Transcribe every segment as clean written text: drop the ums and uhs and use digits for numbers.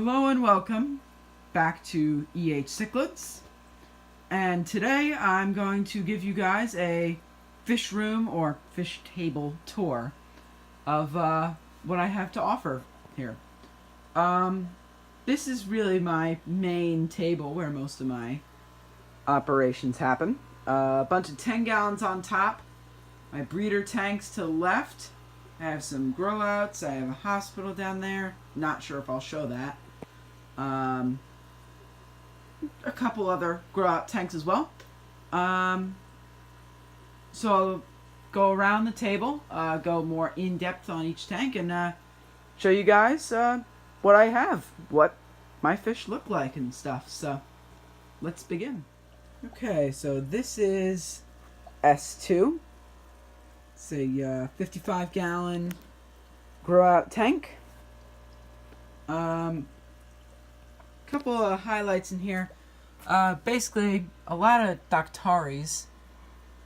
Hello and welcome back to EHCichlids, and today I'm going to give you guys a fish room or fish table tour of what I have to offer here. This is really my main table where most of my operations happen. A bunch of 10 gallons on top, my breeder tanks to the left. I have some grow outs, I have a hospital down there, not sure if I'll show that. A couple other grow out tanks as well. So I'll go around the table, go more in depth on each tank, and show you guys what I have, what my fish look like and stuff. So let's begin. Okay, so this is S2. It's a 55 gallon grow out tank. Couple of highlights in here. Basically, a lot of Doctaris,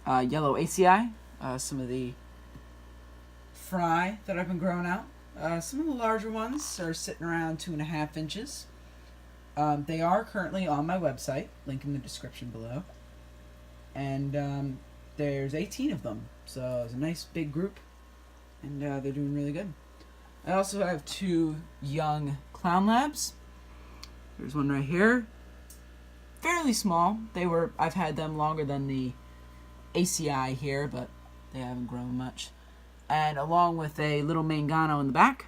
yellow ACI, some of the fry that I've been growing out. Some of the larger ones are sitting around 2.5 inches. They are currently on my website, link in the description below. And there's 18 of them, so it's a nice big group, and they're doing really good. I also have 2 young clown labs. There's one right here. Fairly small. I've had them longer than the ACI here, but they haven't grown much. And along with a little Mangano in the back,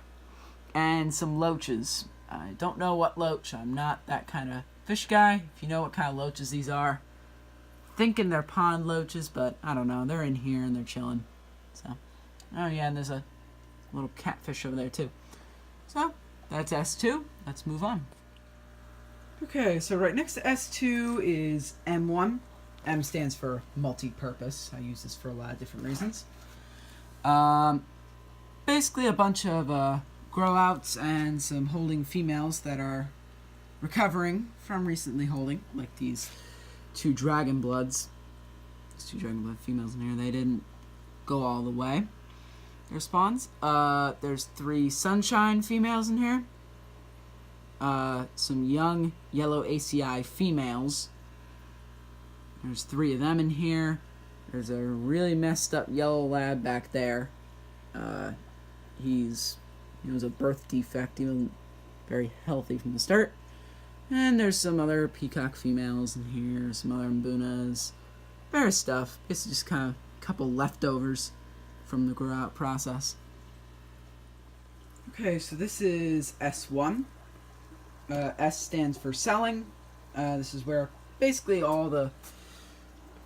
and some loaches. I don't know what loach. I'm not that kind of fish guy. If you know what kind of loaches these are, thinking they're pond loaches, but I don't know. They're in here and they're chilling. So, oh yeah, and there's a little catfish over there too. So that's S2. Let's move on. Okay, so right next to S2 is M1. M stands for multi-purpose. I use this for a lot of different reasons. Basically a bunch of grow outs and some holding females that are recovering from recently holding, like these 2 dragon bloods. There's 2 dragon blood females in here. They didn't go all the way. Their spawns. There's 3 sunshine females in here. Some young yellow ACI females. There's 3 of them in here. There's a really messed up yellow lab back there. He was a birth defect. He wasn't very healthy from the start. And there's some other peacock females in here, some other mbunas, various stuff. It's just kind of a couple leftovers from the grow out process. Okay, so this is S1. S stands for selling. This is where basically all the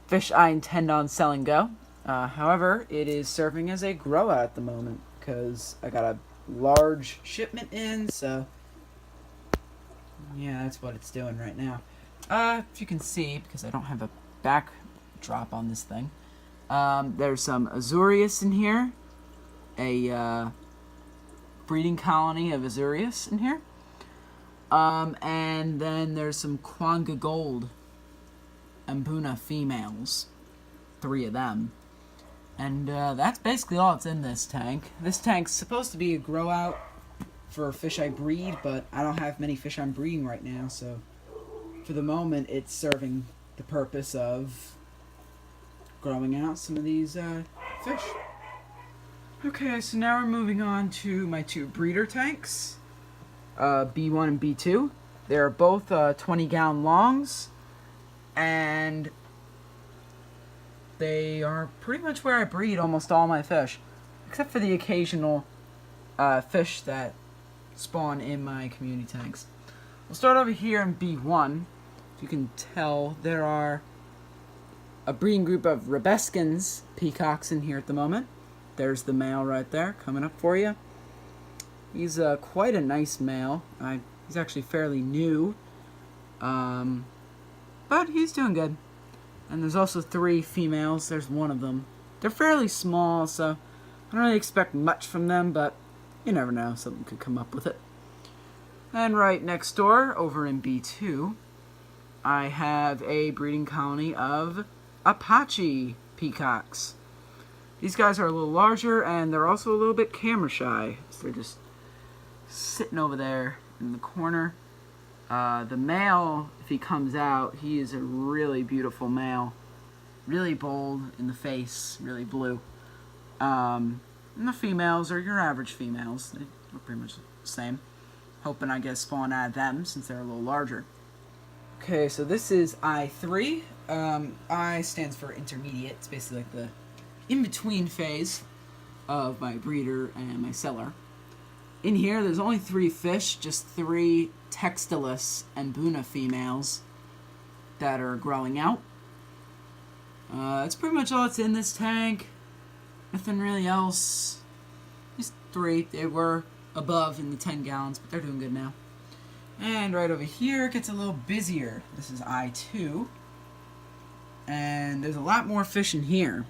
fish I intend on selling go. However, it is serving as a grow out at the moment because I got a large shipment in, so yeah, that's what it's doing right now. If you can see, because I don't have a backdrop on this thing, there's some Azurius in here, a breeding colony of Azurius in here. And then there's some Kwanga Gold Mbuna females, 3 of them. And that's basically all that's in this tank. This tank's supposed to be a grow out for fish I breed, but I don't have many fish I'm breeding right now, so for the moment it's serving the purpose of growing out some of these fish. Okay, so now we're moving on to my 2 breeder tanks. B1 and B2. They're both 20 gallon longs, and they are pretty much where I breed almost all my fish, except for the occasional fish that spawn in my community tanks. We'll start over here in B1. If you can tell, there are a breeding group of Rebeskins peacocks in here at the moment. There's the male right there coming up for you. He's quite a nice male. He's actually fairly new, but he's doing good. And there's also 3 females. There's one of them. They're fairly small, so I don't really expect much from them, but you never know. Something could come up with it. And right next door, over in B2, I have a breeding colony of Apache peacocks. These guys are a little larger, and they're also a little bit camera shy. So they're just sitting over there in the corner. The male, if he comes out, he is a really beautiful male. Really bold in the face, really blue. And the females are your average females. They look pretty much the same. Hoping I get a spawn out of them since they're a little larger. Okay, so this is I3. I stands for intermediate. It's basically like the in-between phase of my breeder and my seller. In here, there's only 3 fish, just 3 Textilus and Buna females that are growing out. That's pretty much all that's in this tank. Nothing really else. Just 3. They were above in the 10 gallons, but they're doing good now. And right over here, it gets a little busier. This is I2. And there's a lot more fish in here.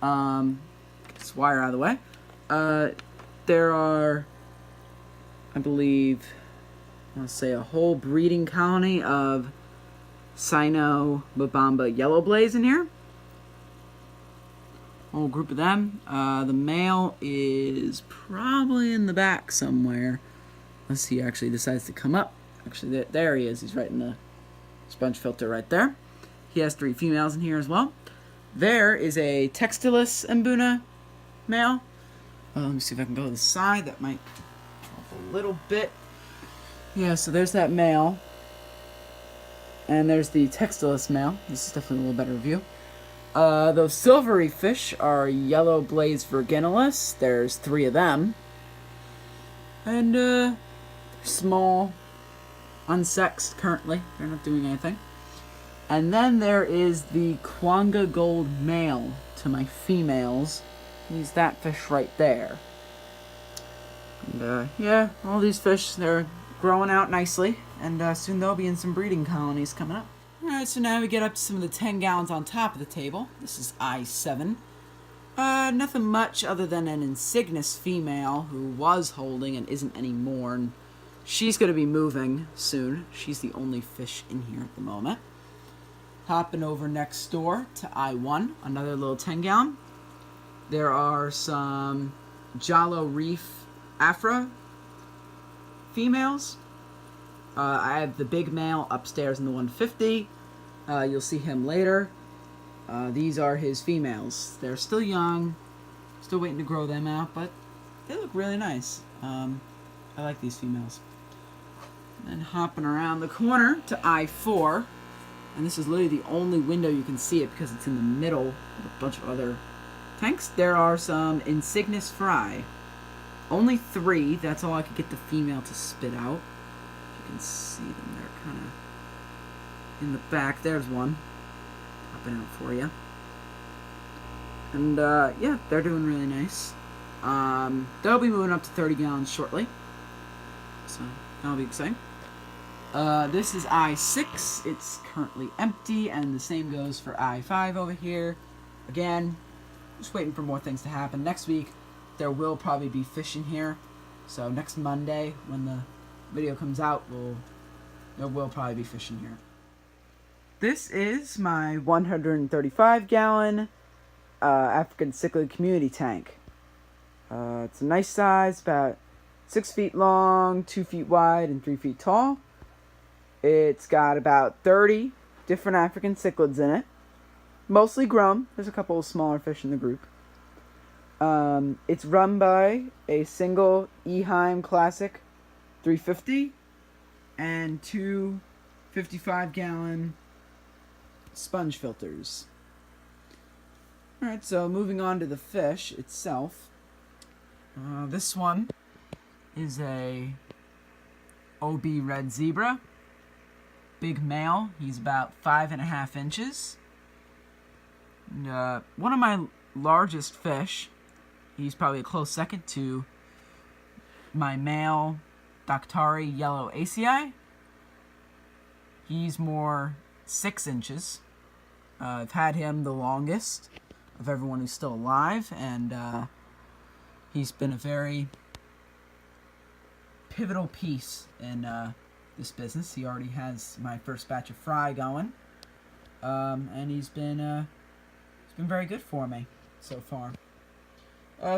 Get this wire out of the way. There are, I believe, let's say a whole breeding colony of Sino-Mbamba yellow blaze in here. Whole group of them. The male is probably in the back somewhere. Unless he actually decides to come up. Actually, there he is. He's right in the sponge filter right there. He has 3 females in here as well. There is a Textilus Mbuna male. Let me see if I can go to the side. That might help a little bit. Yeah, so there's that male. And there's the Textilus male. This is definitely a little better view. Those silvery fish are yellow blaze virginilis. There's 3 of them. And, small, unsexed currently. They're not doing anything. And then there is the Kwanga Gold male to my females. He's that fish right there. And, yeah, all these fish, they're growing out nicely. And soon they'll be in some breeding colonies coming up. Alright, so now we get up to some of the 10 gallons on top of the table. This is I7. Nothing much other than an Insignis female who was holding and isn't anymore. And she's going to be moving soon. She's the only fish in here at the moment. Hopping over next door to I1, another little 10 gallon. There are some Jalo Reef Afra females. I have the big male upstairs in the 150. You'll see him later. These are his females. They're still young. Still waiting to grow them out, but they look really nice. I like these females. And then hopping around the corner to I4. And this is literally the only window you can see it because it's in the middle of a bunch of other tanks. There are some Insignis fry. Only 3. That's all I could get the female to spit out. You can see them. They're kind of in the back. There's one. Popping out for you. And, yeah, they're doing really nice. They'll be moving up to 30 gallons shortly. So, that'll be exciting. This is I6. It's currently empty, and the same goes for I5 over here. Again, just waiting for more things to happen. Next week, there will probably be fish in here. So, next Monday, when the video comes out, there will probably be fish in here. This is my 135 gallon African cichlid community tank. It's a nice size, about 6 feet long, 2 feet wide, and 3 feet tall. It's got about 30 different African cichlids in it. Mostly grown. There's a couple of smaller fish in the group. It's run by a single EHCichlids Classic 350 and 2 55-gallon sponge filters. Alright, so moving on to the fish itself. This one is a OB red zebra. Big male. He's about 5.5 inches. And, one of my largest fish. He's probably a close second to my male Dactari yellow ACI. He's more 6 inches. I've had him the longest of everyone who's still alive, and he's been a very pivotal piece in this business. He already has my first batch of fry going, and he's been very good for me so far.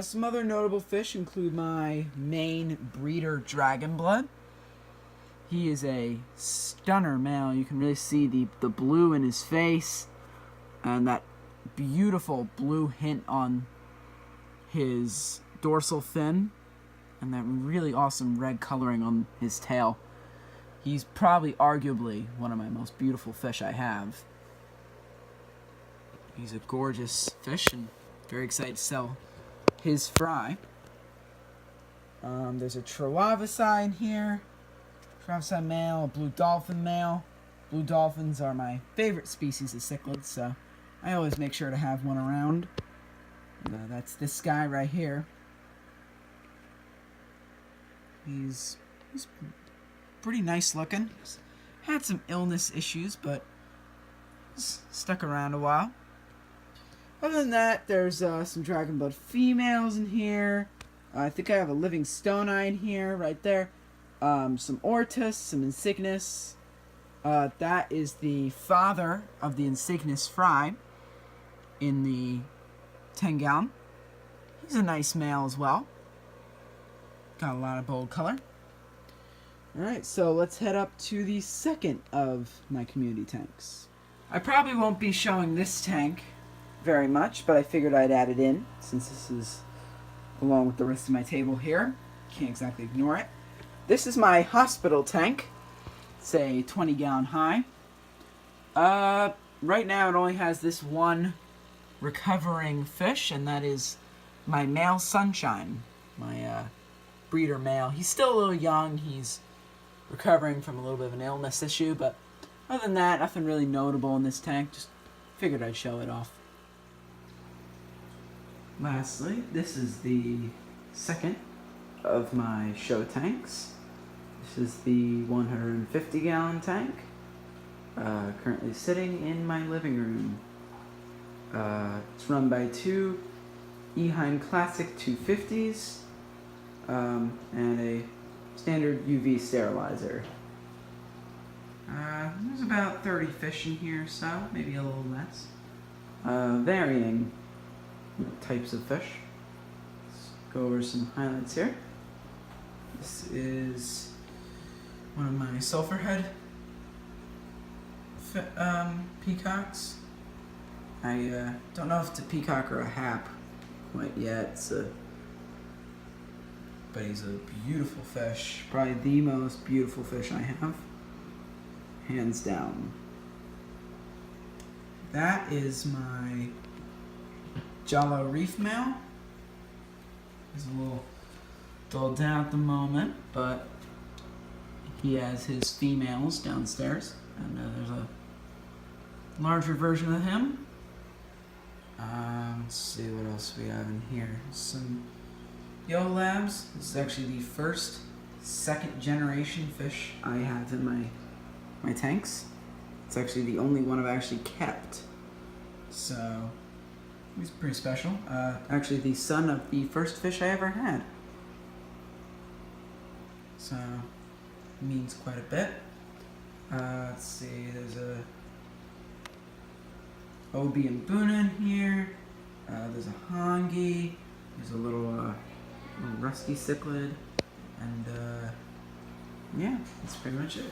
Some other notable fish include my main breeder dragon blood. He is a stunner male. You can really see the blue in his face and that beautiful blue hint on his dorsal fin and that really awesome red coloring on his tail. He's probably arguably one of my most beautiful fish I have. He's a gorgeous fish and very excited to sell his fry. There's a Trawavasi in here. Trawavasi male, a blue dolphin male. Blue dolphins are my favorite species of cichlids, so I always make sure to have one around. That's this guy right here. He's pretty nice looking. He's had some illness issues, but he's stuck around a while. Other than that, there's some dragon blood females in here. I think I have a living stone eye in here, right there. Some ortus, some insignis. That is the father of the insignis fry in the 10-gallon. He's a nice male as well. Got a lot of bold color. Alright, so let's head up to the second of my community tanks. I probably won't be showing this tank very much, but I figured I'd add it in since this is along with the rest of my table here. Can't exactly ignore it. This is my hospital tank. It's a 20-gallon high. Right now it only has this one recovering fish, and that is my male Sunshine, my breeder male. He's still a little young. He's recovering from a little bit of an illness issue, but other than that, nothing really notable in this tank. Just figured I'd show it off. Lastly, this is the second of my show tanks. This is the 150-gallon tank, currently sitting in my living room. It's run by two EHCichlids Classic 250s and a standard UV sterilizer. There's about 30 fish in here, so maybe a little less. Varying types of fish. Let's go over some highlights here. This is one of my sulfurhead peacocks. I don't know if it's a peacock or a hap quite yet. But he's a beautiful fish. Probably the most beautiful fish I have. Hands down. That is my Jalo Reef male. He's a little dulled down at the moment, but he has his females downstairs, and there's a larger version of him. Let's see what else we have in here. Some Yellow Labs. This is actually the first second generation fish I have in my tanks. It's actually the only one I've actually kept. So he's pretty special. Actually the son of the first fish I ever had. So it means quite a bit. Let's see, there's a Obi and Buna in here. There's a Hongi. There's a little rusty cichlid. And yeah, that's pretty much it.